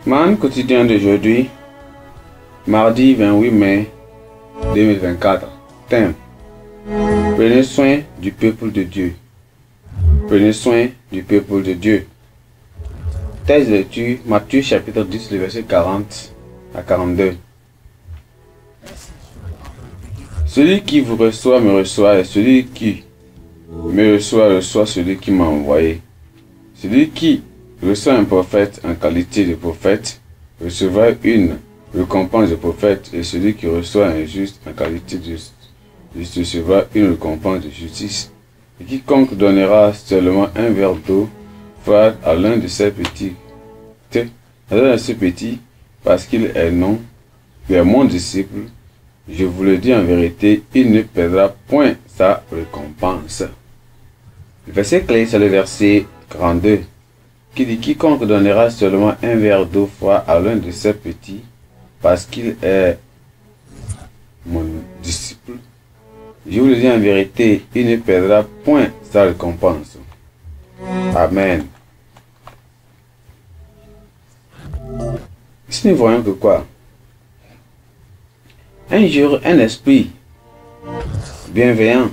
Man quotidien d'aujourd'hui, mardi 28 mai 2024. Thème: prenez soin du peuple de Dieu. Prenez soin du peuple de Dieu. Texte de lecture, Matthieu chapitre 10, le verset 40 à 42. Celui qui vous reçoit me reçoit, et celui qui me reçoit celui qui m'a envoyé. Celui qui reçoit un prophète en qualité de prophète recevra une récompense de prophète, et celui qui reçoit un juste en qualité de juste recevra une récompense de justice. Et quiconque donnera seulement un verre d'eau froide à l'un de ces petits, parce qu'il est mon disciple, je vous le dis en vérité, il ne perdra point sa récompense. Le verset clé, c'est le verset 42, qui dit: quiconque donnera seulement un verre d'eau froide à l'un de ces petits, parce qu'il est mon disciple, je vous le dis en vérité, il ne perdra point sa récompense. Amen. Ici, nous voyons que quoi? Un jour, un esprit bienveillant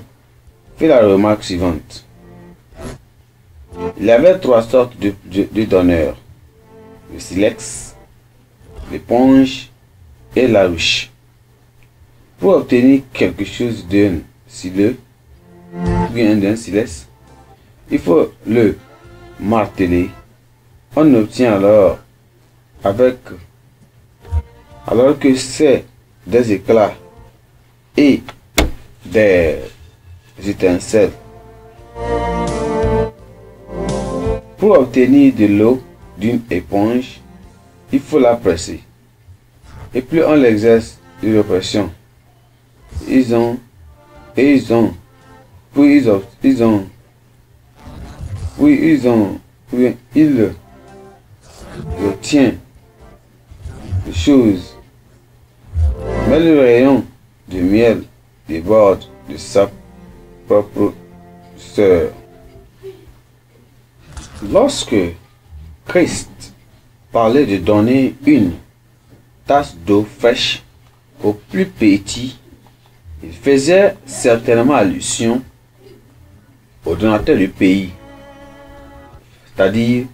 fait la remarque suivante. Il y avait trois sortes de donneurs: le silex, l'éponge et la ruche. Pour obtenir quelque chose d'un sileux ou bien d'un silex, il faut le marteler. On obtient alors que c'est des éclats et des étincelles. Pour obtenir de l'eau d'une éponge, il faut la presser. Et plus on l'exerce de pression, ils obtiennent des choses. Mais le rayon de miel déborde de sa propre sœur. Lorsque Christ parlait de donner une tasse d'eau fraîche au plus petit, il faisait certainement allusion au donateur du pays, c'est-à-dire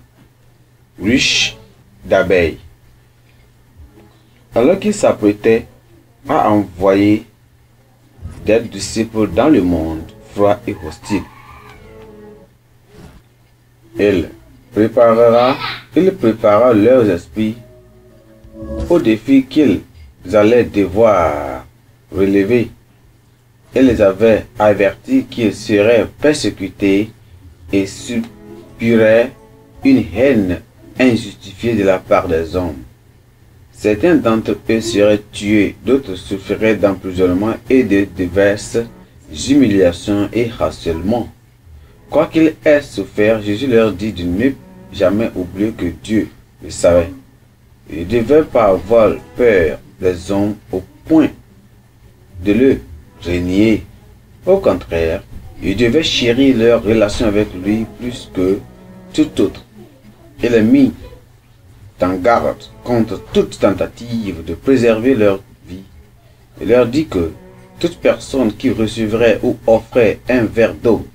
ruche d'abeilles, alors qu'il s'apprêtait à envoyer des disciples dans le monde froid et hostile. Il préparera leurs esprits au défi qu'ils allaient devoir relever. Il les avait avertis qu'ils seraient persécutés et subiraient une haine injustifiée de la part des hommes. Certains d'entre eux seraient tués, d'autres souffriraient d'emprisonnement et de diverses humiliations et harcèlements. Quoi qu'il ait souffert, Jésus leur dit de ne jamais oublier que Dieu le savait. Ils ne devaient pas avoir peur des hommes au point de le renier. Au contraire, ils devaient chérir leur relation avec lui plus que tout autre. Il est mis en garde contre toute tentative de préserver leur vie. Il leur dit que toute personne qui recevrait ou offrait un verre d'eau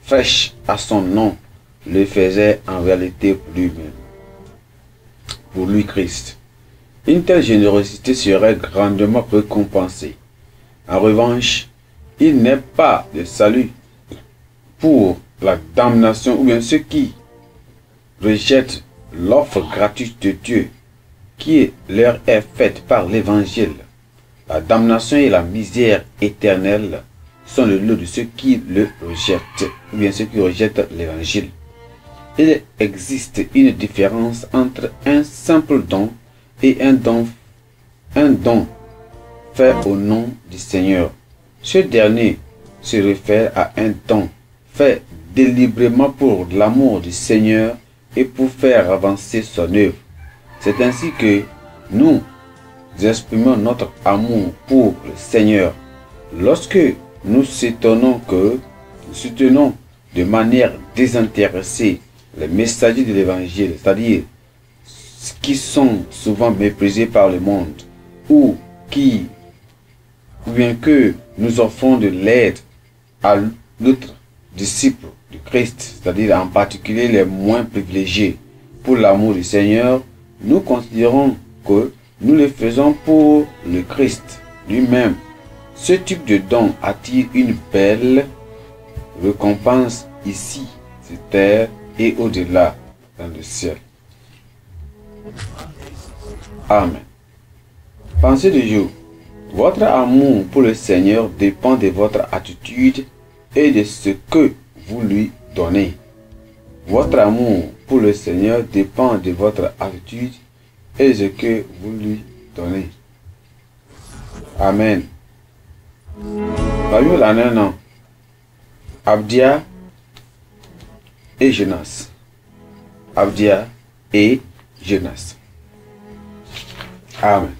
fraîche à son nom le faisait en réalité pour lui-même, pour lui Christ. Une telle générosité serait grandement récompensée. En revanche, il n'est pas de salut pour la damnation ou bien ceux qui rejettent l'offre gratuite de Dieu qui leur est faite par l'évangile. La damnation et la misère éternelle sont le lot de ceux qui le rejettent, ou bien ceux qui rejettent l'évangile. Il existe une différence entre un simple don et un don fait au nom du Seigneur. Ce dernier se réfère à un don fait délibérément pour l'amour du Seigneur et pour faire avancer son œuvre. C'est ainsi que nous exprimons notre amour pour le Seigneur. Lorsque nous soutenons de manière désintéressée les messagers de l'évangile, c'est-à-dire qui sont souvent méprisés par le monde, ou bien que nous offrons de l'aide à l'autre disciples de Christ, c'est-à-dire en particulier les moins privilégiés, pour l'amour du Seigneur, nous considérons que nous le faisons pour le Christ lui-même. Ce type de don attire une belle récompense ici, sur terre, et au-delà, dans le ciel. Amen. Pensée du jour. Votre amour pour le Seigneur dépend de votre attitude et de ce que vous lui donnez. Votre amour pour le Seigneur dépend de votre attitude et de ce que vous lui donnez. Amen. Bible en un an. Abdia et Jonas. Abdia et Jonas. Amen.